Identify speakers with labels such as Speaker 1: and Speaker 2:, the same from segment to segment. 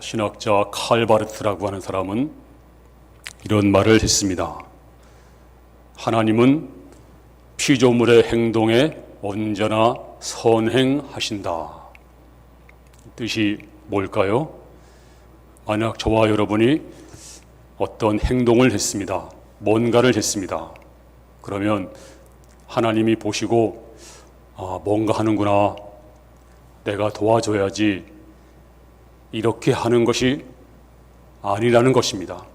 Speaker 1: 신학자 칼 바르트라고 하는 사람은 이런 말을 했습니다. 하나님은 피조물의 행동에 언제나 선행하신다. 뜻이 뭘까요? 만약 저와 여러분이 어떤 행동을 했습니다. 뭔가를 했습니다. 그러면 하나님이 보시고 뭔가 하는구나. 내가 도와줘야지. 이렇게 하는 것이 아니라는 것입니다.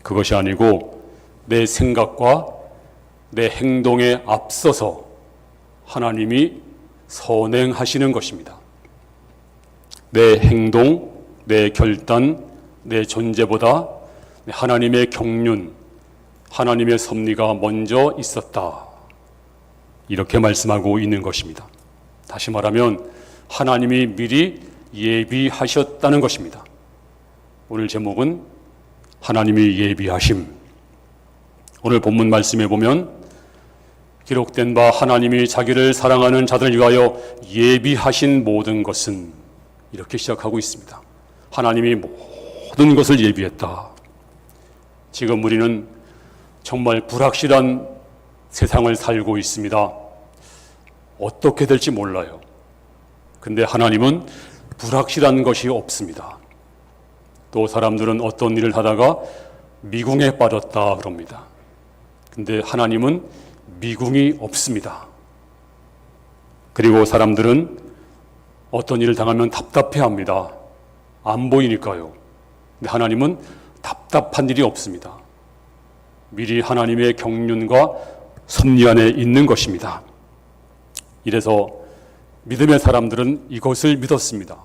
Speaker 1: 그것이 아니고 내 생각과 내 행동에 앞서서 하나님이 선행하시는 것입니다. 내 행동, 내 결단, 내 존재보다 하나님의 경륜, 하나님의 섭리가 먼저 있었다. 이렇게 말씀하고 있는 것입니다. 다시 말하면 하나님이 미리 예비하셨다는 것입니다. 오늘 제목은 하나님이 예비하심. 오늘 본문 말씀에 보면 기록된 바 하나님이 자기를 사랑하는 자들을 위하여 예비하신 모든 것은 이렇게 시작하고 있습니다. 하나님이 모든 것을 예비했다. 지금 우리는 정말 불확실한 세상을 살고 있습니다. 어떻게 될지 몰라요. 근데 하나님은 불확실한 것이 없습니다. 또 사람들은 어떤 일을 하다가 미궁에 빠졌다 그럽니다. 근데 하나님은 미궁이 없습니다. 그리고 사람들은 어떤 일을 당하면 답답해합니다. 안 보이니까요. 근데 하나님은 답답한 일이 없습니다. 미리 하나님의 경륜과 섭리 안에 있는 것입니다. 이래서 믿음의 사람들은 이것을 믿었습니다.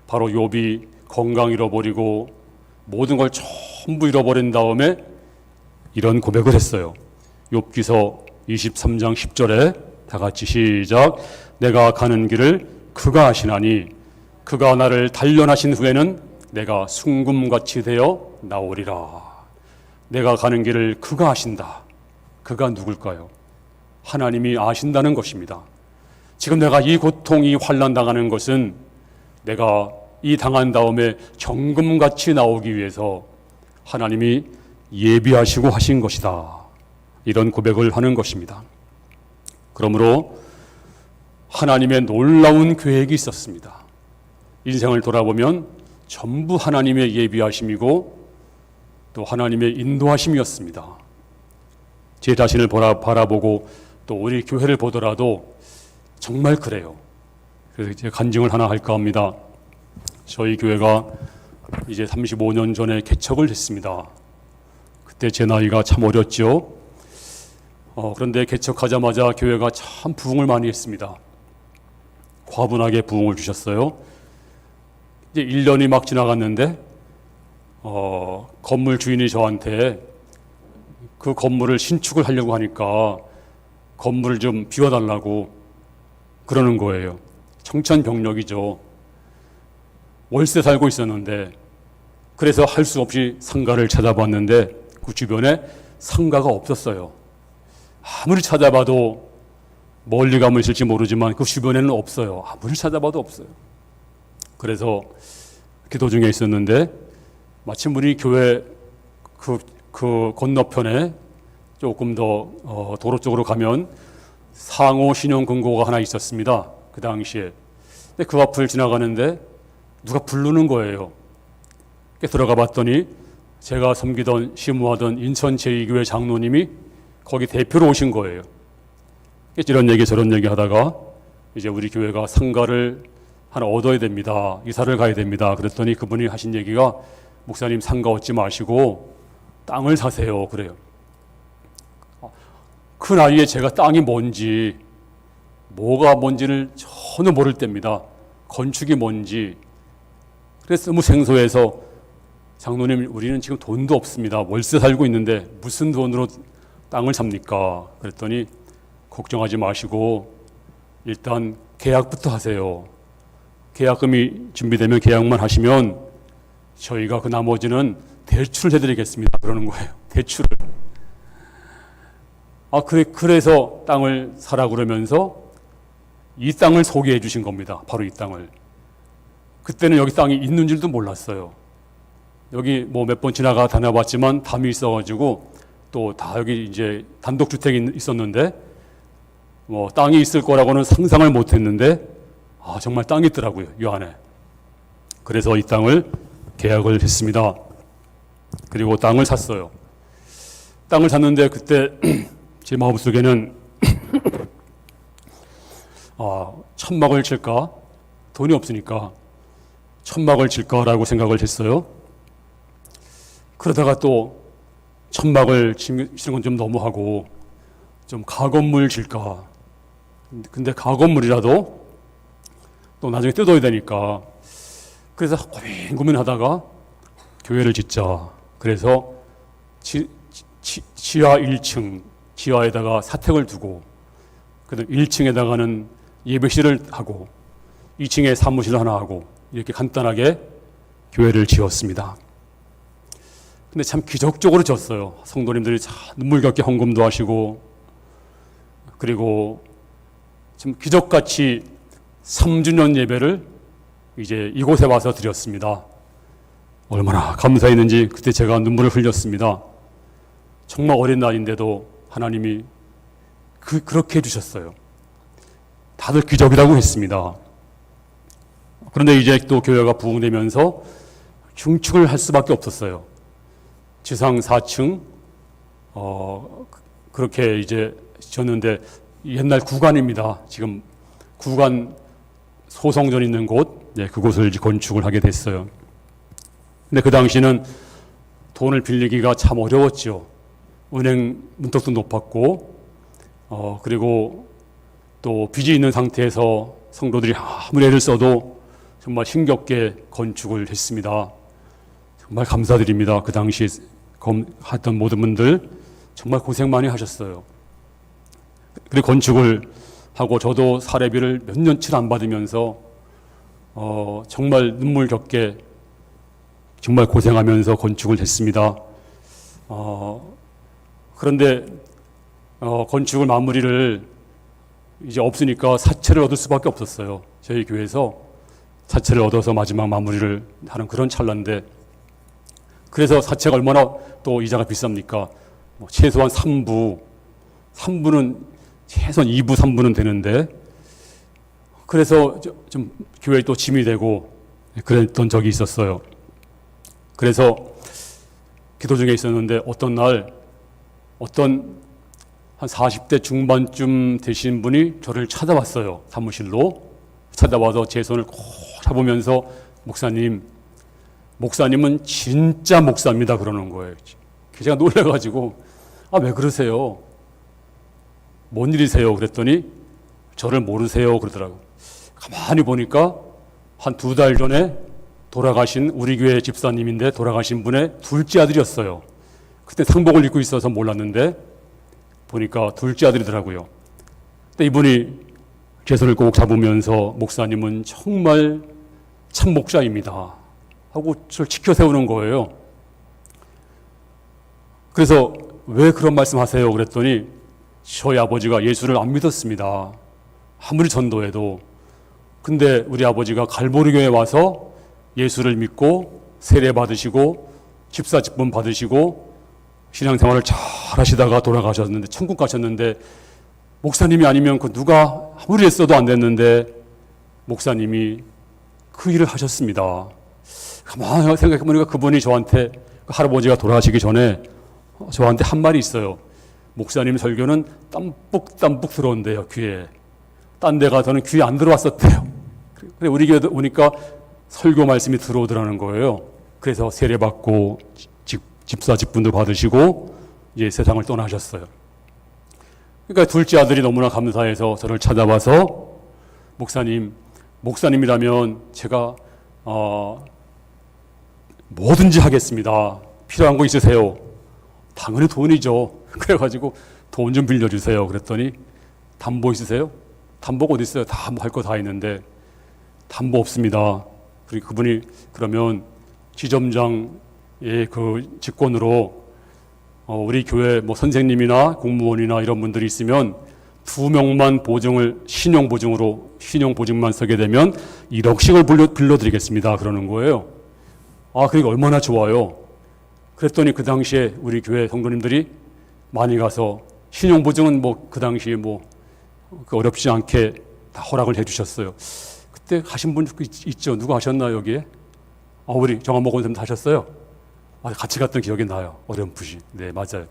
Speaker 1: 바로 욥이 건강 잃어버리고 모든 걸 전부 잃어버린 다음에 이런 고백을 했어요. 욥기서 23장 10절에 다 같이 시작. 내가 가는 길을 그가 아시나니 그가 나를 단련하신 후에는 내가 순금같이 되어 나오리라. 내가 가는 길을 그가 아신다. 그가 누굴까요? 하나님이 아신다는 것입니다. 지금 내가 이 고통, 이 환난 당하는 것은 내가 이 당한 다음에 정금같이 나오기 위해서 하나님이 예비하시고 하신 것이다. 이런 고백을 하는 것입니다. 그러므로 하나님의 놀라운 계획이 있었습니다. 인생을 돌아보면 전부 하나님의 예비하심이고 또 하나님의 인도하심이었습니다. 제 자신을 바라보고 또 우리 교회를 보더라도 정말 그래요. 그래서 이제 간증을 하나 할까 합니다. 저희 교회가 이제 35년 전에 개척을 했습니다. 그때 제 나이가 참 어렸죠. 그런데 개척하자마자 교회가 참 부흥을 많이 했습니다. 과분하게 부흥을 주셨어요. 이제 1년이 막 지나갔는데 건물 주인이 저한테 그 건물을 신축을 하려고 하니까 건물을 좀 비워달라고 그러는 거예요. 청천벽력이죠. 월세 살고 있었는데 그래서 할 수 없이 상가를 찾아봤는데 그 주변에 상가가 없었어요. 아무리 찾아봐도 멀리 가면 있을지 모르지만 그 주변에는 없어요. 아무리 찾아봐도 없어요. 그래서 기도 중에 있었는데 마침 우리 교회 그 건너편에 조금 더 도로 쪽으로 가면 상호 신용금고가 하나 있었습니다. 그 당시에. 근데 그 앞을 지나가는데 누가 부르는 거예요. 들어가 봤더니 제가 섬기던 시무하던 인천 제2교회 장로님이 거기 대표로 오신 거예요. 이런 얘기 저런 얘기 하다가 이제 우리 교회가 상가를 하나 얻어야 됩니다. 이사를 가야 됩니다. 그랬더니 그분이 하신 얘기가 목사님 상가 얻지 마시고 땅을 사세요. 그래요. 그 나이에 제가 땅이 뭔지 뭐가 뭔지를 전혀 모를 때입니다. 건축이 뭔지. 그래서 너무 생소해서 장로님 우리는 지금 돈도 없습니다. 월세 살고 있는데 무슨 돈으로 땅을 삽니까? 그랬더니 걱정하지 마시고 일단 계약부터 하세요. 계약금이 준비되면 계약만 하시면 저희가 그 나머지는 대출을 해드리겠습니다. 그러는 거예요. 대출을. 그래서 땅을 사라 그러면서 이 땅을 소개해 주신 겁니다. 바로 이 땅을. 그때는 여기 땅이 있는 줄도 몰랐어요. 여기 뭐 몇 번 지나가 다녀봤지만 담이 있어가지고 또 다 여기 이제 단독주택이 있었는데 뭐 땅이 있을 거라고는 상상을 못했는데 정말 땅이 있더라고요, 이 안에. 그래서 이 땅을 계약을 했습니다. 그리고 땅을 샀어요. 땅을 샀는데 그때 제 마음속에는 천막을 칠까? 돈이 없으니까 천막을 칠까라고 생각을 했어요. 그러다가 또 천막을 치는 건 좀 너무하고 좀 가건물 질까? 근데 가건물이라도 또 나중에 뜯어야 되니까 그래서 고민하다가 교회를 짓자. 그래서 지하 1층 지하에다가 사택을 두고 그다음 1층에다가는 예배실을 하고 2층에 사무실 하나 하고 이렇게 간단하게 교회를 지었습니다. 근데 참 기적적으로 지었어요. 성도님들이 눈물겹게 헌금도 하시고 그리고 좀 기적같이 3주년 예배를 이제 이곳에 와서 드렸습니다. 얼마나 감사했는지 그때 제가 눈물을 흘렸습니다. 정말 어린 나이인데도 하나님이 그렇게 해주셨어요. 다들 기적이라고 했습니다. 그런데 이제 또 교회가 부흥되면서 중축을 할 수밖에 없었어요. 지상 4층 그렇게 이제 지었는데 옛날 구간입니다. 지금 구간 소성전 있는 곳, 그곳을 이제 건축을 하게 됐어요. 근데 그 당시는 돈을 빌리기가 참 어려웠죠. 은행 문턱도 높았고, 그리고 또 빚이 있는 상태에서 성도들이 아무리 애를 써도 정말 힘겹게 건축을 했습니다. 정말 감사드립니다. 그 당시 했던 모든 분들 정말 고생 많이 하셨어요. 그리고 건축을 하고 저도 사례비를 몇 년치를 안 받으면서 정말 눈물겹게 정말 고생하면서 건축을 했습니다. 그런데 건축을 마무리를 이제 없으니까 사채를 얻을 수밖에 없었어요. 저희 교회에서 사채를 얻어서 마지막 마무리를 하는 그런 찰나인데 그래서 사채가 얼마나 또 이자가 비쌉니까? 최소한 3부는 최소한 2부, 3부는 되는데 그래서 좀 교회에 또 짐이 되고 그랬던 적이 있었어요. 그래서 기도 중에 있었는데 어떤 날 어떤 한 40대 중반쯤 되신 분이 저를 찾아왔어요. 사무실로 찾아와서 제 손을 꼭 잡으면서 목사님은 진짜 목사입니다 그러는 거예요. 제가 놀라가지고 왜 그러세요? 뭔 일이세요? 그랬더니 저를 모르세요 그러더라고요. 가만히 보니까 한 2달 전에 돌아가신 우리 교회 집사님인데 돌아가신 분의 둘째 아들이었어요. 그때 상복을 입고 있어서 몰랐는데 보니까 둘째 아들이더라고요. 근데 이분이 제 손을 꼭 잡으면서 목사님은 정말 참 목자입니다 하고 저를 지켜 세우는 거예요. 그래서 왜 그런 말씀 하세요? 그랬더니 저희 아버지가 예수를 안 믿었습니다. 아무리 전도해도. 근데 우리 아버지가 갈보리교회에 와서 예수를 믿고 세례 받으시고 집사 직분 받으시고 신앙생활을 잘 하시다가 돌아가셨는데 천국 가셨는데 목사님이 아니면 그 누가 아무리 했어도 안 됐는데 목사님이 그 일을 하셨습니다. 가만히 생각해보니까 그분이 저한테 할아버지가 돌아가시기 전에 저한테 한 말이 있어요. 목사님 설교는 땀뿍 들어온대요, 귀에. 딴 데 가서는 귀에 안 들어왔었대요. 그래 우리 교회 오니까 설교 말씀이 들어오더라는 거예요. 그래서 세례받고 집사 직분도 받으시고 이제 세상을 떠나셨어요. 그러니까 둘째 아들이 너무나 감사해서 저를 찾아와서 목사님이라면 제가 뭐든지 하겠습니다. 필요한 거 있으세요? 당연히 돈이죠. 그래가지고 돈 좀 빌려주세요. 그랬더니 담보 있으세요? 담보가 어디 있어요? 다 할 거 다 있는데 담보 없습니다. 그리고 그분이 그러면 지점장의 그 직권으로 우리 교회 뭐 선생님이나 공무원이나 이런 분들이 있으면 2명만 보증을 신용보증만 서게 되면 1억씩을 빌려드리겠습니다. 그러는 거예요. 그러니까 얼마나 좋아요. 그랬더니 그 당시에 우리 교회 성도님들이 많이 가서 신용보증은 그 당시에 어렵지 않게 다 허락을 해주셨어요. 그때 하신 분 있죠? 누구 하셨나요, 여기에? 우리 정한목 원사님 하셨어요? 같이 갔던 기억이 나요. 어렴풋이. 네, 맞아요.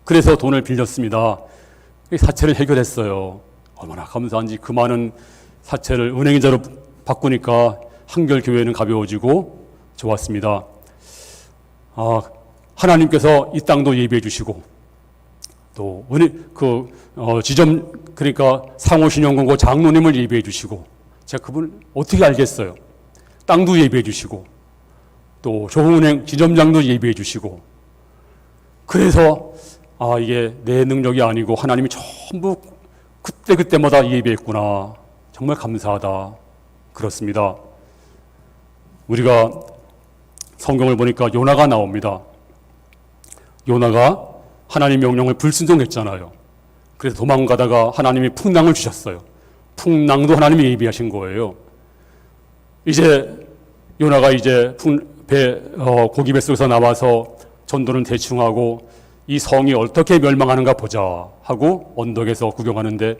Speaker 1: 그래서 돈을 빌렸습니다. 사채를 해결했어요. 얼마나 감사한지. 그 많은 사채를 은행이자로 바꾸니까 한결교회는 가벼워지고 좋았습니다. 하나님께서 이 땅도 예비해 주시고 또 지점 그러니까 상호신용공고 장로님을 예비해 주시고 제가 그분을 어떻게 알겠어요? 땅도 예비해 주시고 또 조흥은행 지점장도 예비해 주시고 그래서 이게 내 능력이 아니고 하나님이 전부 그때마다 예비했구나. 정말 감사하다. 그렇습니다. 우리가 성경을 보니까 요나가 나옵니다. 요나가 하나님 명령을 불순종했잖아요. 그래서 도망가다가 하나님이 풍랑을 주셨어요. 풍랑도 하나님이 예비하신 거예요. 이제 요나가 고기 뱃속에서 나와서 전도는 대충 하고 이 성이 어떻게 멸망하는가 보자 하고 언덕에서 구경하는데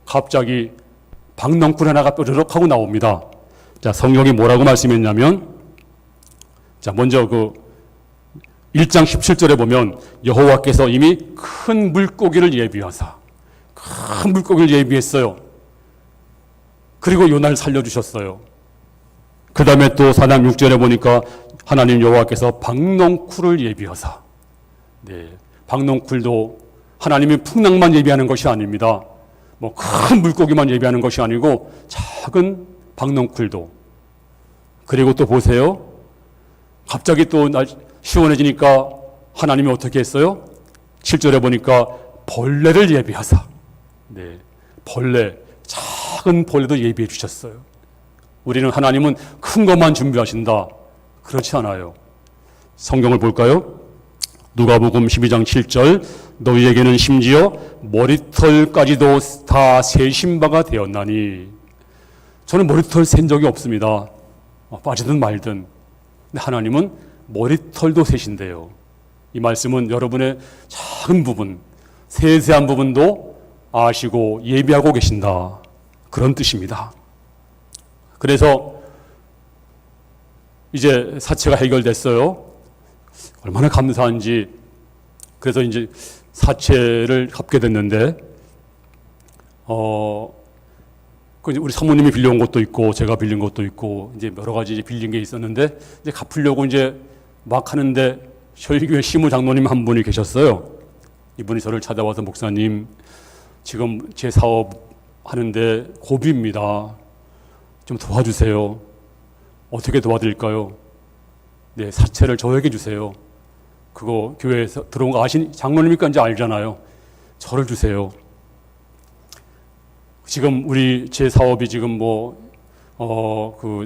Speaker 1: 갑자기 박넝쿨 하나가 뾰로록 하고 나옵니다. 자, 성경이 뭐라고 말씀했냐면 먼저 1장 17절에 보면 여호와께서 이미 큰 물고기를 예비하사 큰 물고기를 예비했어요. 그리고 요나를 살려주셨어요. 그 다음에 또 4장 6절에 보니까 하나님 여호와께서 박넝쿨을 예비하사 네, 박넝쿨도 하나님이 풍랑만 예비하는 것이 아닙니다. 큰 물고기만 예비하는 것이 아니고 작은 박넝쿨도. 그리고 또 보세요. 갑자기 또 시원해지니까 하나님이 어떻게 했어요? 7절에 보니까 벌레를 예비하사 네, 작은 벌레도 예비해 주셨어요. 우리는 하나님은 큰 것만 준비하신다. 그렇지 않아요. 성경을 볼까요? 누가복음 12장 7절 너희에게는 심지어 머리털까지도 다 세신 바가 되었나니. 저는 머리털 센 적이 없습니다. 빠지든 말든. 근데 하나님은 머리털도 세신대요. 이 말씀은 여러분의 작은 부분, 세세한 부분도 아시고 예비하고 계신다. 그런 뜻입니다. 그래서 이제 사채가 해결됐어요. 얼마나 감사한지. 그래서 이제 사채를 갚게 됐는데, 우리 사모님이 빌려온 것도 있고, 제가 빌린 것도 있고, 이제 여러 가지 빌린 게 있었는데, 이제 갚으려고 이제 막 하는데, 저희 교회 시무 장로님 한 분이 계셨어요. 이분이 저를 찾아와서 목사님, 지금 제 사업 하는데 고비입니다. 좀 도와주세요. 어떻게 도와드릴까요? 네, 사채를 저에게 주세요. 그거 교회에서 들어온 거 장로님이니까 이제 알잖아요. 저를 주세요. 지금 제 사업이 지금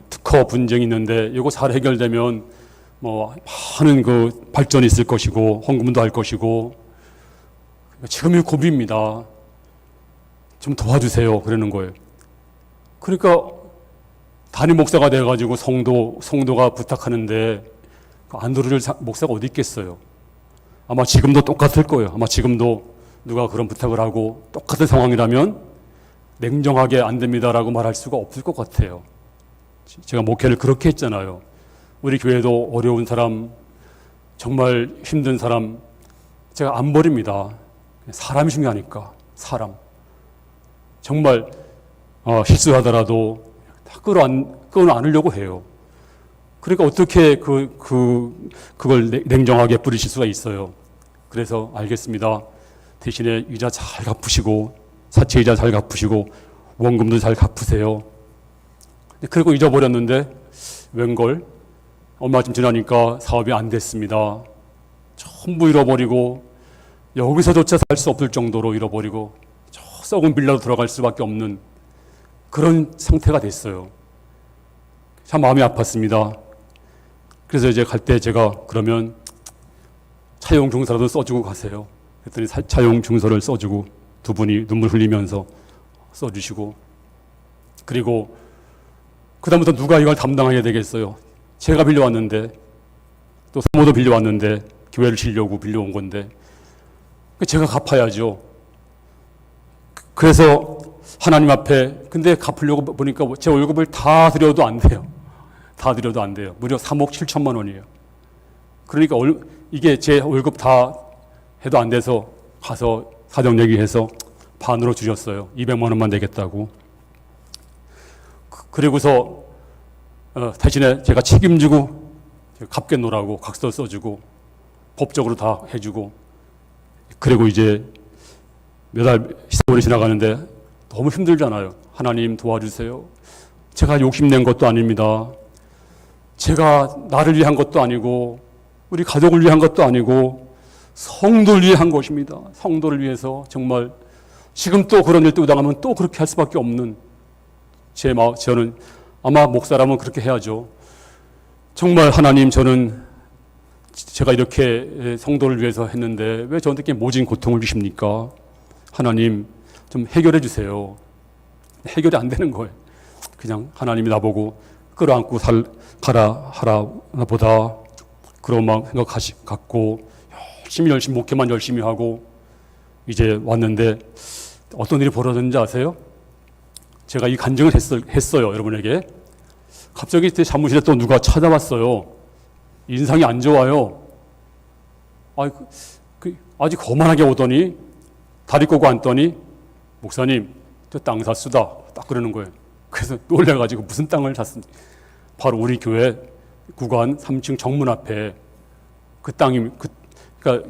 Speaker 1: 특허 분쟁이 있는데 이거 잘 해결되면 많은 발전이 있을 것이고 헌금도 할 것이고 지금이 고비입니다. 좀 도와주세요. 그러는 거예요. 그러니까 담임 목사가 돼가지고 성도가 부탁하는데 안 들어줄 목사가 어디 있겠어요. 아마 지금도 똑같을 거예요. 아마 지금도 누가 그런 부탁을 하고 똑같은 상황이라면 냉정하게 안 됩니다라고 말할 수가 없을 것 같아요. 제가 목회를 그렇게 했잖아요. 우리 교회도 어려운 사람, 정말 힘든 사람 제가 안 버립니다. 사람이 중요하니까. 사람. 정말 실수하더라도 다 끌어안으려고 해요. 그러니까 어떻게 그걸 냉정하게 뿌리실 수가 있어요. 그래서 알겠습니다. 대신에 이자 잘 갚으시고 사채 이자 잘 갚으시고 원금도 잘 갚으세요. 그리고 잊어버렸는데 웬걸 얼마쯤 지나니까 사업이 안 됐습니다. 전부 잃어버리고 여기서조차 살 수 없을 정도로 잃어버리고 저 썩은 빌라로 들어갈 수밖에 없는 그런 상태가 됐어요. 참 마음이 아팠습니다. 그래서 이제 갈 때 제가 그러면 차용 증서라도 써주고 가세요. 그랬더니 차용 증서를 써주고 두 분이 눈물 흘리면서 써주시고, 그리고 그다음부터 누가 이걸 담당해야 되겠어요? 제가 빌려왔는데, 또 사모도 빌려왔는데, 교회를 지려고 빌려온 건데 제가 갚아야죠. 그래서 하나님 앞에, 근데 갚으려고 보니까 제 월급을 다 드려도 안 돼요. 다 드려도 안 돼요. 무려 3억 7천만 원이에요. 그러니까 이게 제 월급 다 해도 안 돼서 가서 사정 얘기해서 반으로 줄였어요. 200만 원만 내겠다고. 그리고서 대신에 제가 책임지고 갚게 놓으라고 각서 써주고 법적으로 다 해주고, 그리고 이제 몇 달 세월이 지나가는데 너무 힘들잖아요. 하나님 도와주세요. 제가 욕심낸 것도 아닙니다. 제가 나를 위한 것도 아니고 우리 가족을 위한 것도 아니고 성도를 위해 한 것입니다. 성도를 위해서 정말 지금 또 그런 일도 당하면 또 그렇게 할 수밖에 없는 저는 아마 목사라면 그렇게 해야죠. 정말 하나님, 저는 제가 이렇게 성도를 위해서 했는데 왜 저한테 이렇게 모진 고통을 주십니까? 하나님 좀 해결해 주세요. 해결이 안 되는 거예요. 그냥 하나님이 나보고 끌어안고 가라 하라 보다 그런 마음 갖고 열심히 목회만 열심히 하고 이제 왔는데 어떤 일이 벌어졌는지 아세요? 제가 이 간증을 했어요, 여러분에게. 갑자기 제 사무실에 또 누가 찾아왔어요. 인상이 안 좋아요. 아주 거만하게 오더니 다리 꼬고 앉더니 목사님, 저 땅 샀수다. 딱 그러는 거예요. 그래서 놀래가지고 무슨 땅을 샀습니까? 바로 우리 교회 구간 3층 정문 앞에 그 땅이, 그러니까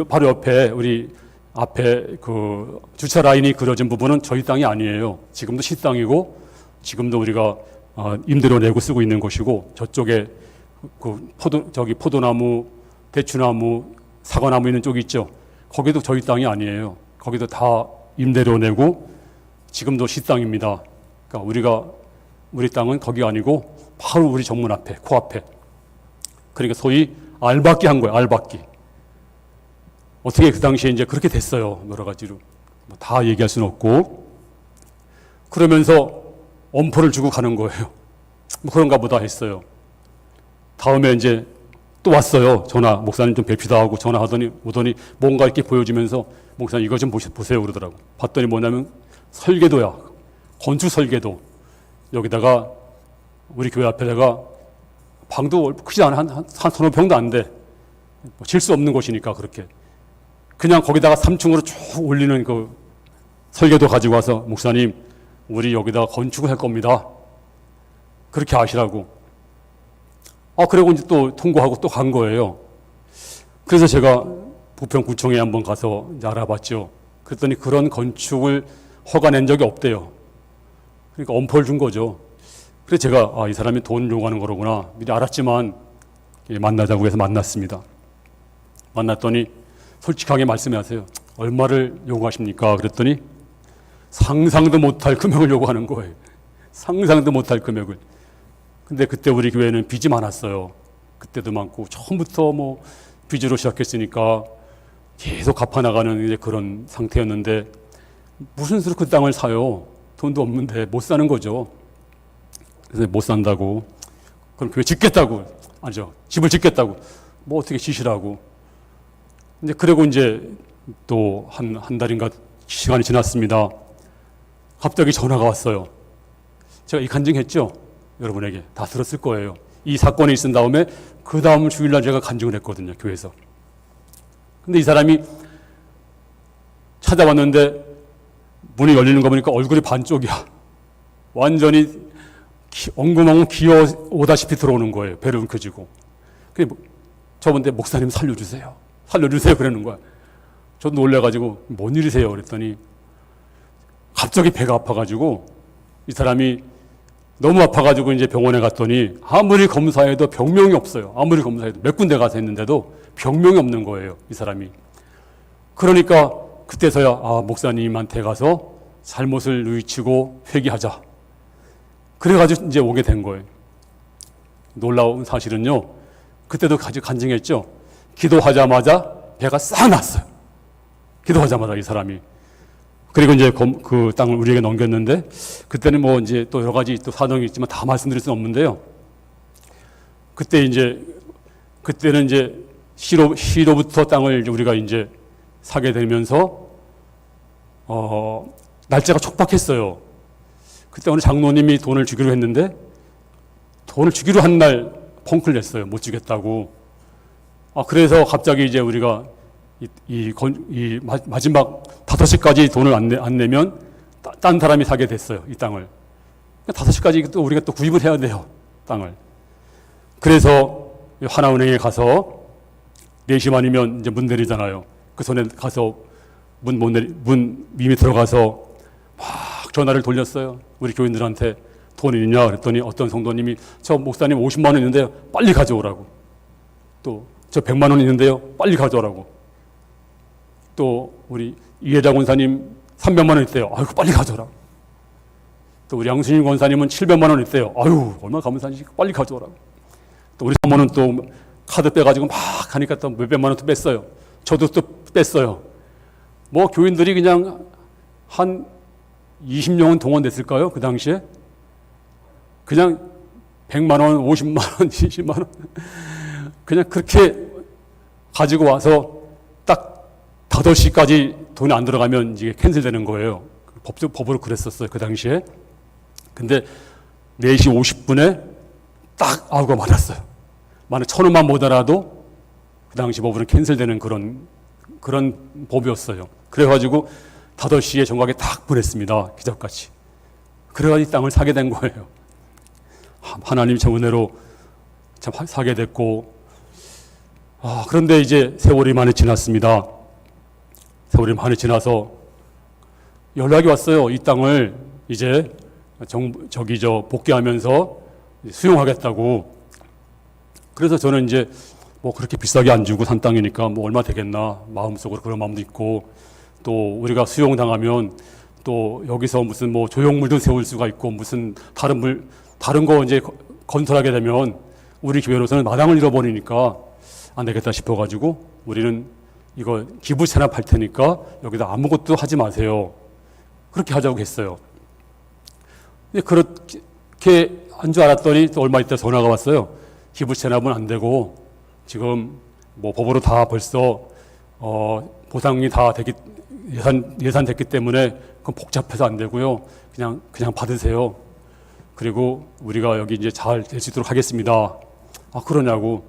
Speaker 1: 바로 옆에 우리 앞에 그 주차 라인이 그려진 부분은 저희 땅이 아니에요. 지금도 시 땅이고 지금도 우리가 임대료 내고 쓰고 있는 것이고, 저쪽에 포도나무, 대추나무, 사과나무 있는 쪽이 있죠. 거기도 저희 땅이 아니에요. 거기도 다 임대료 내고 지금도 시 땅입니다. 그러니까 우리 땅은 거기가 아니고 바로 우리 정문 앞에, 코앞에. 그러니까 소위 알박기 한 거예요. 알박기. 어떻게 그 당시에 이제 그렇게 됐어요. 여러 가지로. 다 얘기할 수는 없고. 그러면서 엄포를 주고 가는 거예요. 그런가 보다 했어요. 다음에 이제 또 왔어요. 전화, 목사님 좀 뵙시다 하고 오더니 뭔가 이렇게 보여주면서 목사님 이거 좀 보세요 그러더라고. 봤더니 뭐냐면 설계도야. 건축 설계도. 여기다가 우리 교회 앞에다가 방도 크지 않아. 한 서너 평도 안 돼. 질 수 없는 곳이니까 그렇게. 그냥 거기다가 3층으로 쭉 올리는 그 설계도 가지고 와서 목사님, 우리 여기다가 건축을 할 겁니다. 그렇게 아시라고. 그리고 이제 또 통고하고 또 간 거예요. 그래서 제가 부평구청에 한번 가서 이제 알아봤죠. 그랬더니 그런 건축을 허가 낸 적이 없대요. 그러니까 엄포를 준 거죠. 그래서 제가 이 사람이 돈 요구하는 거로구나 미리 알았지만 만나자고 해서 만났습니다. 만났더니 솔직하게 말씀하세요. 얼마를 요구하십니까? 그랬더니 상상도 못할 금액을 요구하는 거예요. 상상도 못할 금액을. 근데 그때 우리 교회는 빚이 많았어요. 그때도 많고 처음부터 빚으로 시작했으니까 계속 갚아나가는 이제 그런 상태였는데 무슨 수로 그 땅을 사요? 돈도 없는데 못 사는 거죠. 그래서 못 산다고. 그럼 교회 짓겠다고. 아니죠. 집을 짓겠다고. 어떻게 짓이라고. 이제 그리고 이제 또 한 달인가 시간이 지났습니다. 갑자기 전화가 왔어요. 제가 이 간증했죠? 여러분에게 다 들었을 거예요. 이 사건이 있은 다음에 그 다음 주일날 제가 간증을 했거든요, 교회에서. 근데 이 사람이 찾아왔는데 문이 열리는 거 보니까 얼굴이 반쪽이야. 완전히 엉금엉금 기어오다시피 들어오는 거예요. 배를 움켜쥐고. 저번에 목사님 살려주세요. 살려주세요. 그러는 거야. 저도 놀래가지고 뭔 일이세요? 그랬더니 갑자기 배가 아파가지고 이 사람이 너무 아파가지고 이제 병원에 갔더니 아무리 검사해도 병명이 없어요. 아무리 검사해도 몇 군데 가서 했는데도 병명이 없는 거예요. 이 사람이. 그러니까 그때서야 목사님한테 가서 잘못을 누이치고 회개하자. 그래가지고 이제 오게 된 거예요. 놀라운 사실은요. 그때도 간증했죠. 기도하자마자 배가 싹 났어요. 기도하자마자 이 사람이. 그리고 이제 그 땅을 우리에게 넘겼는데, 그때는 뭐 이제 또 여러 가지 또 사정이 있지만 다 말씀드릴 수는 없는데요. 그때는 이제 시로부터 땅을 이제 우리가 이제 사게 되면서, 날짜가 촉박했어요. 그때 어느 장로님이 돈을 주기로 했는데, 돈을 주기로 한 날 펑크를 냈어요. 못 주겠다고. 그래서 갑자기 이제 우리가 마지막 5시까지 돈을 안 내면 딴 사람이 사게 됐어요. 이 땅을. 5시까지 또 우리가 또 구입을 해야 돼요. 땅을. 그래서 하나은행에 가서 4시 아니면 이제 문 내리잖아요. 그 전에 가서 문 위에 들어가서 막 전화를 돌렸어요. 우리 교인들한테 돈 있냐 그랬더니 어떤 성도님이 저 목사님 50만 원 있는데요. 빨리 가져오라고. 또 저 100만 원 있는데요. 빨리 가져오라고. 또 우리 이혜자 권사님 300만 원 있대요. 아유 빨리 가져오라고. 또 우리 양순일 권사님은 700만 원 있대요. 아유 얼마나 감사한지 빨리 가져오라고. 또 우리 사모는 또 카드 빼가지고 막 하니까 또 몇백만 원 또 뺐어요. 저도 또 뺐어요. 뭐 교인들이 그냥 한 20명은 동원됐을까요? 그 당시에? 그냥 100만 원, 50만 원, 20만 원 그냥 그렇게 가지고 와서 딱 5시까지 돈이 안 들어가면 이게 캔슬되는 거예요. 법으로 그랬었어요. 그 당시에. 근데 4시 50분에 딱 아우가 맞았어요. 만약 1,000원만 못 알아도 그 당시 법으로 캔슬되는 그런 법이었어요. 그래가지고 5시에 정각에 딱 보냈습니다. 기적같이. 그래가지고 이 땅을 사게 된 거예요. 하나님 참 은혜로 참 사게 됐고, 그런데 이제 세월이 많이 지났습니다. 세월이 많이 지나서 연락이 왔어요. 이 땅을 이제 복귀하면서 수용하겠다고. 그래서 저는 이제 뭐 그렇게 비싸게 안 주고 산 땅이니까 뭐 얼마 되겠나 마음속으로 그런 마음도 있고, 또 우리가 수용당하면 또 여기서 무슨 뭐 조형물도 세울 수가 있고 무슨 다른 거 이제 건설하게 되면 우리 교회로서는 마당을 잃어버리니까 안 되겠다 싶어가지고 우리는 이거 기부 체납할 테니까 여기다 아무것도 하지 마세요. 그렇게 하자고 했어요. 근데 그렇게 한 줄 알았더니 또 얼마 있다 전화가 왔어요. 기부 체납은 안 되고 지금 뭐 법으로 다 벌써 보상이 다 예산됐기 때문에 그건 복잡해서 안 되고요. 그냥 받으세요. 그리고 우리가 여기 이제 잘 될 수 있도록 하겠습니다. 그러냐고.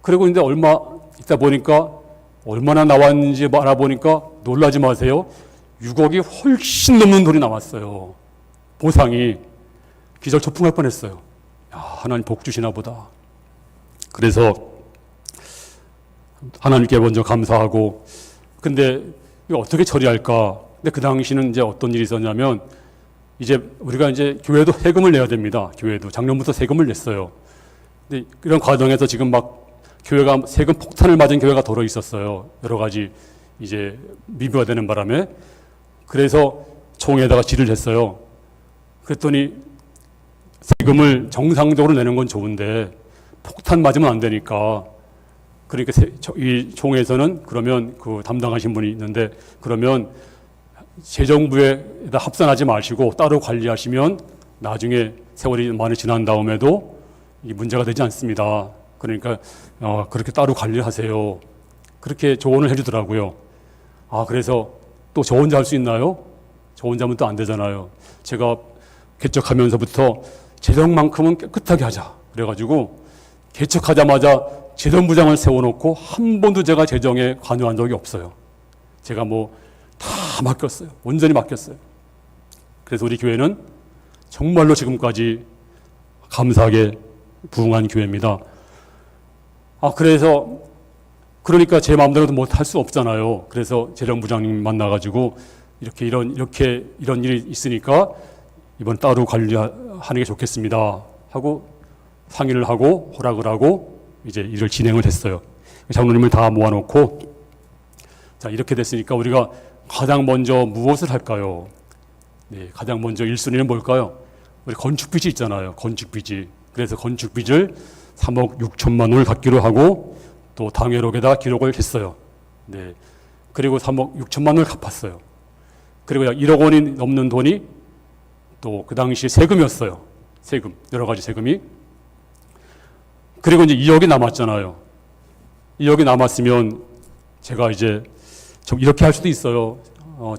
Speaker 1: 그리고 근데 얼마 있다 보니까 얼마나 나왔는지 알아보니까 놀라지 마세요. 6억이 훨씬 넘는 돈이 나왔어요. 보상이. 기절초풍할 뻔했어요. 하나님 복 주시나 보다. 그래서 하나님께 먼저 감사하고, 근데 이거 어떻게 처리할까? 근데 그 당시는 이제 어떤 일이 있었냐면, 이제 우리가 이제 교회도 세금을 내야 됩니다. 교회도 작년부터 세금을 냈어요. 근데 이런 과정에서 지금 막 교회가 세금 폭탄을 맞은 교회가 더러 있었어요. 여러 가지 이제 미비화되는 바람에. 그래서 총회에다가 질의를 했어요. 그랬더니 세금을 정상적으로 내는 건 좋은데 폭탄 맞으면 안 되니까, 그러니까 이 총회에서는 그러면 그 담당하신 분이 있는데, 그러면 재정부에다 합산하지 마시고 따로 관리하시면 나중에 세월이 많이 지난 다음에도 이 문제가 되지 않습니다. 그러니까 그렇게 따로 관리하세요. 그렇게 조언을 해주더라고요. 그래서 또 저 혼자 할 수 있나요? 저 혼자면 또 안 되잖아요. 제가 개척하면서부터 재정만큼은 깨끗하게 하자. 그래가지고 개척하자마자 재정부장을 세워놓고 한 번도 제가 재정에 관여한 적이 없어요. 제가 뭐 다 맡겼어요. 온전히 맡겼어요. 그래서 우리 교회는 정말로 지금까지 감사하게 부흥한 교회입니다. 그러니까 제 마음대로도 뭐 할 수 없잖아요. 그래서 재정부장님 만나가지고 이런 일이 있으니까 이번 따로 관리하는 게 좋겠습니다 하고 상의를 하고 허락을 하고 이제 일을 진행을 했어요. 장로님을 다 모아놓고, 자, 이렇게 됐으니까 우리가 가장 먼저 무엇을 할까요? 네, 가장 먼저 1순위는 뭘까요? 우리 건축빚이 있잖아요. 건축빚이. 그래서 건축빚을 3억 6천만 원을 갚기로 하고 또 당회록에다 기록을 했어요. 네. 그리고 3억 6천만 원을 갚았어요. 그리고 1억 원이 넘는 돈이 또 그 당시 세금이었어요. 세금, 여러 가지 세금이. 그리고 이제 2억이 남았잖아요. 2억이 남았으면 제가 이제 좀 이렇게 할 수도 있어요.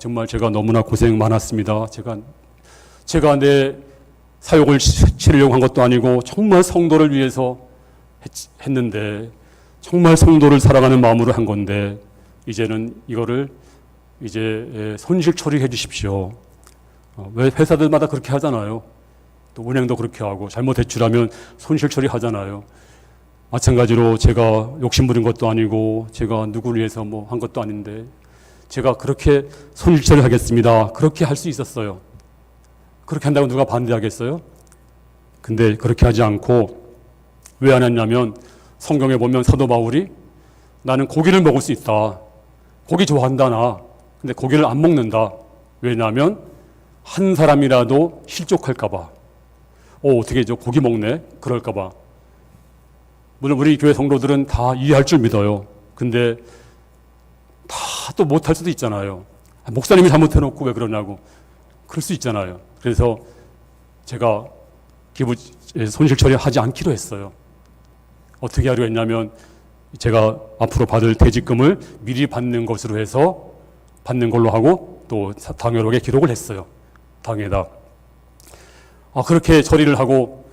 Speaker 1: 정말 제가 너무나 고생 많았습니다. 제가 내 사욕을 치르려고 한 것도 아니고 정말 성도를 위해서 했는데, 정말 성도를 사랑하는 마음으로 한 건데, 이제는 이거를 이제 손실 처리해 주십시오. 왜 회사들마다 그렇게 하잖아요. 또 은행도 그렇게 하고, 잘못 대출하면 손실 처리하잖아요. 마찬가지로 제가 욕심부린 것도 아니고, 제가 누구를 위해서 뭐 한 것도 아닌데, 제가 그렇게 손실 처리하겠습니다. 그렇게 할 수 있었어요. 그렇게 한다고 누가 반대하겠어요? 근데 그렇게 하지 않고 왜 안 했냐면, 성경에 보면 사도 바울이 나는 고기를 먹을 수 있다. 고기 좋아한다 나. 근데 고기를 안 먹는다. 왜냐하면 한 사람이라도 실족할까 봐. 어떻게 저 고기 먹네? 그럴까 봐. 물론 우리 교회 성도들은 다 이해할 줄 믿어요. 근데 다 또 못할 수도 있잖아요. 목사님이 잘못해놓고 왜 그러냐고. 그럴 수 있잖아요. 그래서 제가 손실 처리하지 않기로 했어요. 어떻게 하려 했냐면, 제가 앞으로 받을 퇴직금을 미리 받는 것으로 해서 받는 걸로 하고, 또 당회록에 기록을 했어요. 당에다. 그렇게 처리를 하고,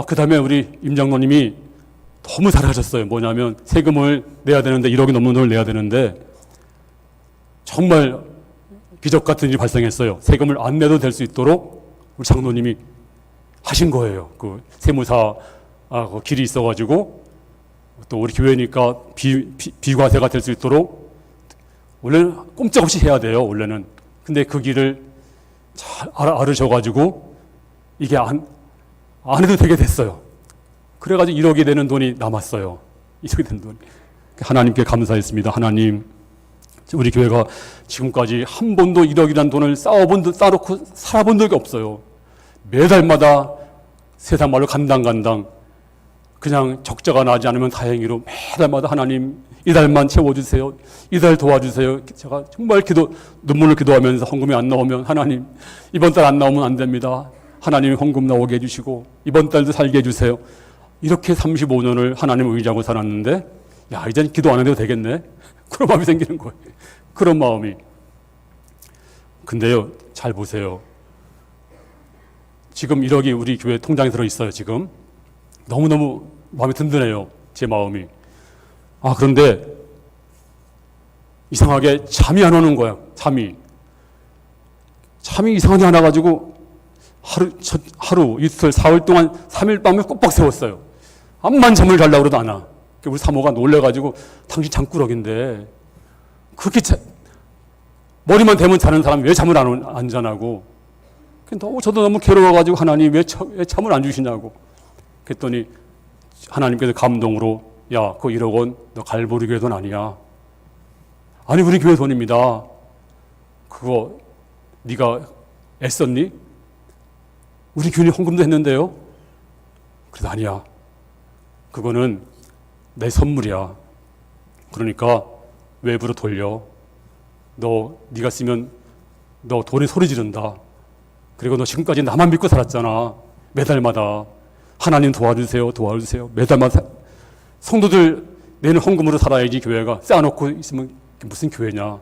Speaker 1: 그 다음에 우리 임 장로님이 너무 잘하셨어요. 뭐냐면, 세금을 내야 되는데, 1억이 넘는 돈을 내야 되는데, 정말 기적 같은 일이 발생했어요. 세금을 안 내도 될 수 있도록 우리 장로님이 하신 거예요. 그 세무사 그 길이 있어가지고, 또 우리 교회니까 비과세가 될 수 있도록 원래는 꼼짝없이 해야 돼요. 원래는. 근데 그 길을 잘 알으셔가지고 이게 안 해도 되게 됐어요. 그래가지고 1억이 되는 돈이 남았어요. 1억이 되는 돈이. 하나님께 감사했습니다. 하나님, 우리 교회가 지금까지 한 번도 1억이라는 돈을 쌓아놓고 살아본 적이 없어요. 매달마다 세상 말로 간당간당 그냥 적자가 나지 않으면 다행히로 매달마다 하나님 이달만 채워주세요. 이달 도와주세요. 제가 정말 눈물을 기도하면서 헌금이 안 나오면, 하나님 이번 달 안 나오면 안 됩니다. 하나님이 헌금 나오게 해주시고 이번 달도 살게 해주세요. 이렇게 35년을 하나님을 의지하고 살았는데, 이젠 기도 안 해도 되겠네. 그런 마음이 생기는 거예요. 그런 마음이. 근데요, 잘 보세요. 지금 1억이 우리 교회 통장에 들어있어요. 지금 너무너무 마음이 든든해요. 제 마음이. 그런데 이상하게 잠이 안 오는 거야. 잠이 이상하게 안 와가지고 하루, 이틀, 4일 동안 3일 밤을 꼬박 세웠어요. 암만 잠을 자려고 해도 안 와. 우리 사모가 놀래가지고, 당신 잠꾸러기인데 그렇게 머리만 대면 자는 사람 왜 잠을 안 자냐고. 저도 너무 괴로워가지고, 하나님 왜 잠을 안 주시냐고. 그랬더니 하나님께서 감동으로, 그 1억 원 너 갈보리 교회 돈 아니야. 아니, 우리 교회 돈입니다. 그거 네가 애썼니? 우리 교인이 헌금도 했는데요. 그래도 아니야. 그거는 내 선물이야. 그러니까 외부로 돌려. 네가 쓰면 너 돈에 소리 지른다. 그리고 너 지금까지 나만 믿고 살았잖아. 매달마다 하나님 도와주세요, 도와주세요. 매달마다 성도들 내는 헌금으로 살아야지. 교회가 쌓아놓고 있으면 무슨 교회냐.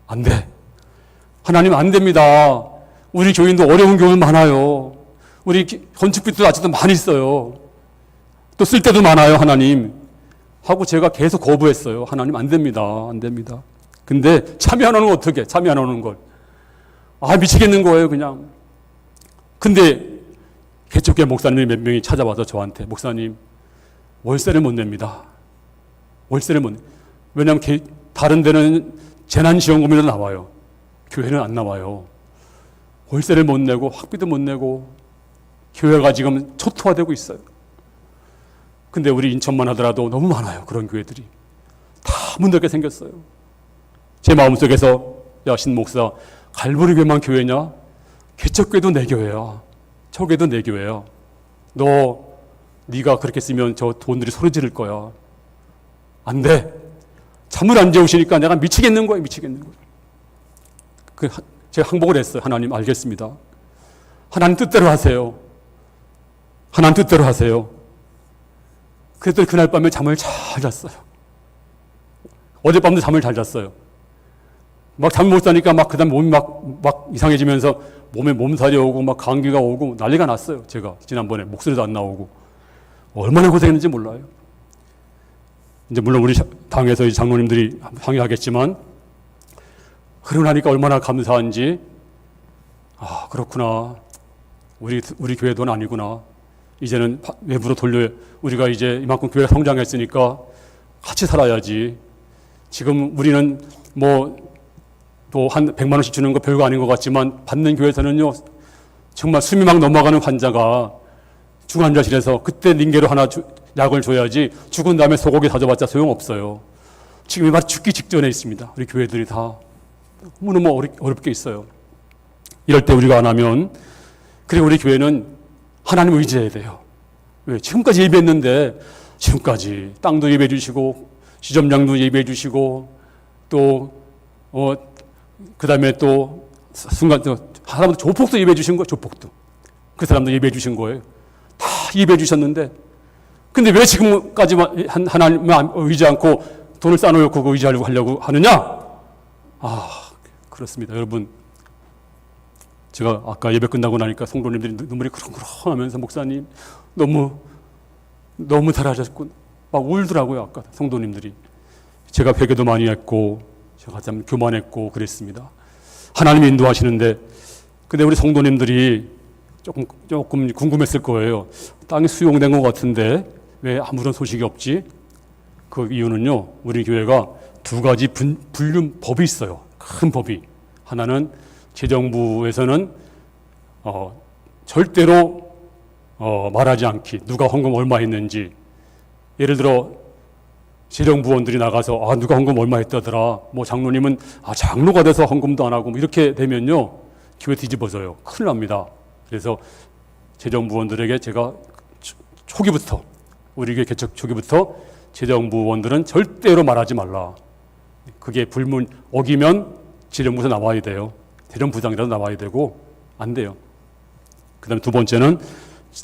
Speaker 1: 안 돼. 하나님 안 됩니다. 우리 교인도 어려운 교인 많아요. 우리 건축비도 아직도 많이 있어요. 또 쓸 때도 많아요. 하나님 하고 제가 계속 거부했어요. 하나님 안 됩니다. 안 됩니다. 근데 참여 안 오는 건 어떻게? 참여 안 오는 걸. 미치겠는 거예요, 그냥. 근데 개척교회 목사님이 몇 명이 찾아와서 저한테, 목사님 월세를 못 냅니다. 월세를 못. 왜냐하면 다른 데는 재난지원금이라도 나와요. 교회는 안 나와요. 월세를 못 내고 학비도 못 내고 교회가 지금 초토화되고 있어요. 근데 우리 인천만 하더라도 너무 많아요. 그런 교회들이. 다 문닫게 생겼어요. 제 마음속에서, 신목사, 갈보리 교회만 교회냐? 개척교회도 내 교회야. 저 교회도 내 교회야. 네가 그렇게 쓰면 저 돈들이 소리 지를 거야. 안 돼. 잠을 안 재우시니까 내가 미치겠는 거야. 미치겠는 거야. 제가 항복을 했어요. 하나님 알겠습니다. 하나님 뜻대로 하세요. 하나님 뜻대로 하세요. 그랬더니 그날 밤에 잠을 잘 잤어요. 어젯밤도 잠을 잘 잤어요. 막 잠 못 자니까 막 그다음 몸이 막 이상해지면서 몸에 몸살이 오고 막 감기가 오고 난리가 났어요. 제가 지난번에 목소리도 안 나오고 얼마나 고생했는지 몰라요. 이제 물론 우리 당에서 장로님들이 항의하겠지만 그러고 나니까 얼마나 감사한지, 아 그렇구나, 우리 교회 돈 아니구나, 이제는 외부로 돌려, 우리가 이제 이만큼 교회가 성장했으니까 같이 살아야지. 지금 우리는 뭐 또 한 100만 원씩 주는 거 별거 아닌 것 같지만 받는 교회에서는요 정말 숨이 막 넘어가는 환자가 중환자실에서 그때 링게로 하나 약을 줘야지 죽은 다음에 소고기 사줘봤자 소용없어요. 지금 막 죽기 직전에 있습니다. 우리 교회들이 다 너무너무 어렵게 있어요. 이럴 때 우리가 안 하면, 그리고 우리 교회는 하나님을 의지해야 돼요. 왜? 지금까지 예배했는데, 지금까지 땅도 예배해 주시고 시점장도 예배해 주시고 또 그 다음에 또 순간 사람도 조폭도 예배해 주신 거예요. 조폭도 그 사람도 예배해 주신 거예요. 다 예배해 주셨는데, 근데 왜 지금까지만 하나님을 의지 않고 돈을 쌓아놓고 의지하려고 하느냐? 그렇습니다. 여러분, 제가 아까 예배 끝나고 나니까 성도님들이 눈물이 그렁그렁 하면서 목사님 너무 잘하셨군 막 울더라고요. 아까 성도님들이. 제가 회개도 많이 했고 제가 참 교만했고 그랬습니다. 하나님이 인도하시는데, 근데 우리 성도님들이 조금 궁금했을 거예요. 땅이 수용된 것 같은데 왜 아무런 소식이 없지? 그 이유는요, 우리 교회가 두 가지 법이 있어요. 큰 법이. 하나는 재정부에서는 절대로 말하지 않기, 누가 헌금 얼마 했는지. 예를 들어 재정부원들이 나가서 누가 헌금 얼마 했다더라, 뭐 장로님은 장로가 돼서 헌금도 안 하고, 뭐 이렇게 되면요 교회 뒤집어져요. 큰일 납니다. 그래서 재정부원들에게 제가 초기부터, 우리 교회 개척 초기부터 재정부원들은 절대로 말하지 말라. 그게 불문 어기면 재정부에서 나와야 돼요. 재정부장이라도 나와야 되고 안 돼요. 그 다음에 두 번째는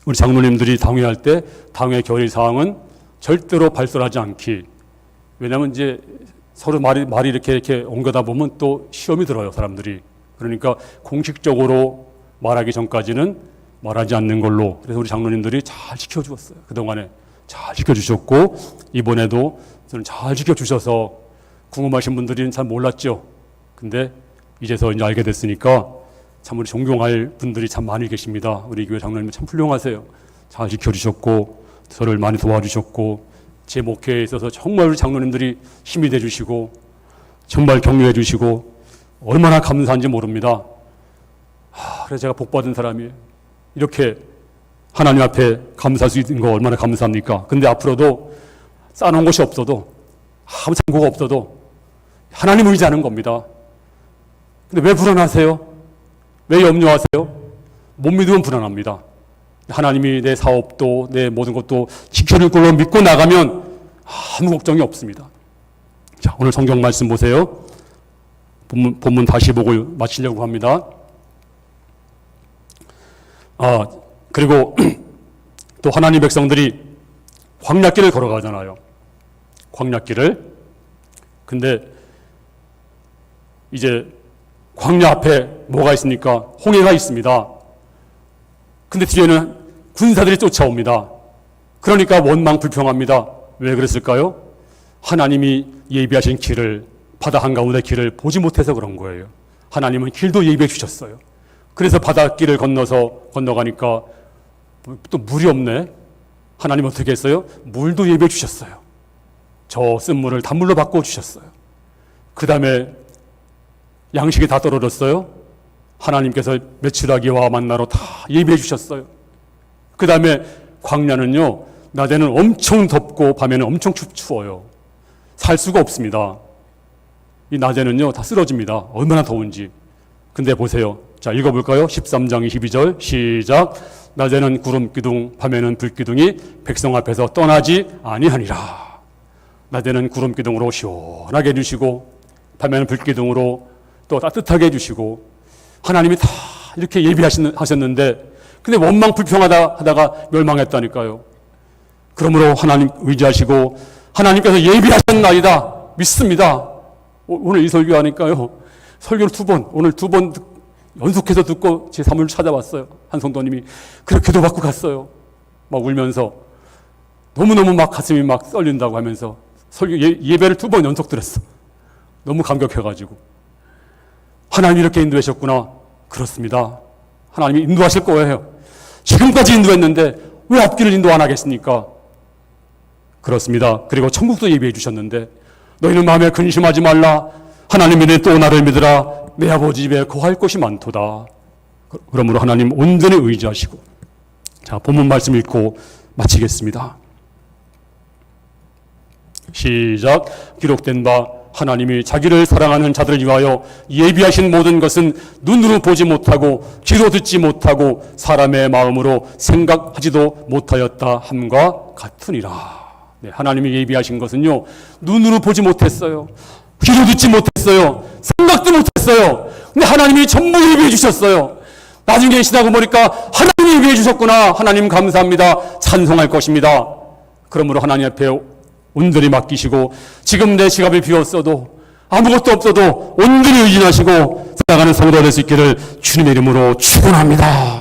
Speaker 1: 우리 장로님들이 당회할 때 당회 결의사항은 절대로 발설하지 않기. 왜냐하면 이제 서로 말이 이렇게 옮겨다 보면 또 시험이 들어요, 사람들이. 그러니까 공식적으로 말하기 전까지는 말하지 않는 걸로. 그래서 우리 장로님들이 잘 지켜주었어요. 그동안에 잘 지켜주셨고, 이번에도 저는 잘 지켜주셔서 궁금하신 분들은 잘 몰랐죠. 근데 이제서 이제 알게 됐으니까 참 우리 존경할 분들이 참 많이 계십니다. 우리 교회 장로님 참 훌륭하세요. 잘 지켜주셨고 저를 많이 도와주셨고, 제 목회에 있어서 정말 우리 장로님들이 힘이 돼주시고 정말 격려해 주시고 얼마나 감사한지 모릅니다. 그래서 제가 복받은 사람이에요. 이렇게 하나님 앞에 감사할 수 있는 거 얼마나 감사합니까? 근데 앞으로도 쌓아놓은 곳이 없어도, 아무 창고가 없어도 하나님을 의지하는 겁니다. 근데 왜 불안하세요? 왜 염려하세요? 못 믿으면 불안합니다. 하나님이 내 사업도 내 모든 것도 지켜줄 걸로 믿고 나가면 아무 걱정이 없습니다. 자, 오늘 성경 말씀 보세요. 본문 다시 보고 마치려고 합니다. 그리고 또 하나님 백성들이 광야길을 걸어가잖아요. 광야길을. 근데 이제 광야 앞에 뭐가 있습니까? 홍해가 있습니다. 근데 뒤에는 군사들이 쫓아옵니다. 그러니까 원망 불평합니다. 왜 그랬을까요? 하나님이 예비하신 길을, 바다 한가운데 길을 보지 못해서 그런 거예요. 하나님은 길도 예비해 주셨어요. 그래서 바닷길을 건너가니까 또 물이 없네. 하나님 어떻게 했어요? 물도 예비해 주셨어요. 저 쓴물을 단물로 바꿔 주셨어요. 그 다음에 양식이 다 떨어졌어요. 하나님께서 메추라기와 만나로 다 예비해 주셨어요. 그 다음에 광야는요, 낮에는 엄청 덥고 밤에는 엄청 추워요. 살 수가 없습니다. 이 낮에는요 다 쓰러집니다. 얼마나 더운지. 근데 보세요. 자, 읽어볼까요? 13장 22절 시작. 낮에는 구름 기둥 밤에는 불 기둥이 백성 앞에서 떠나지 아니하니라. 낮에는 구름 기둥으로 시원하게 해주시고 밤에는 불 기둥으로 또 따뜻하게 해주시고, 하나님이 다 이렇게 예비하셨는데 근데 원망 불평하다 하다가 멸망했다니까요. 그러므로 하나님 의지하시고 하나님께서 예비하셨나이다 믿습니다. 오늘 이 설교하니까요. 설교를 오늘 두 번 연속해서 듣고 제 사무를 찾아왔어요. 한 성도님이 그렇게 기도받고 갔어요. 막 울면서 너무너무 막 가슴이 막 떨린다고 하면서 설교 예배를 2번 연속 들었어. 너무 감격해가지고 하나님이 이렇게 인도하셨구나. 그렇습니다. 하나님이 인도하실 거예요. 지금까지 인도했는데 왜 앞길을 인도 안 하겠습니까? 그렇습니다. 그리고 천국도 예비해 주셨는데 너희는 마음에 근심하지 말라. 하나님이 또 나를 믿으라. 내 아버지 집에 거할 곳이 많도다. 그러므로 하나님 온전히 의지하시고. 자, 본문 말씀 읽고 마치겠습니다. 시작. 기록된 바 하나님이 자기를 사랑하는 자들을 위하여 예비하신 모든 것은 눈으로 보지 못하고 귀로 듣지 못하고 사람의 마음으로 생각하지도 못하였다 함과 같으니라. 네, 하나님이 예비하신 것은요, 눈으로 보지 못했어요. 귀로 듣지 못했어요. 생각도 못했어요. 근데 하나님이 전부 예비해 주셨어요. 나중에 지나고 보니까 하나님이 예비해 주셨구나. 하나님 감사합니다. 찬송할 것입니다. 그러므로 하나님 앞에 온전히 맡기시고 지금 내 지갑이 비었어도 아무것도 없어도 온전히 의진하시고 살아가는 성도가 될 수 있기를 주님의 이름으로 축원합니다.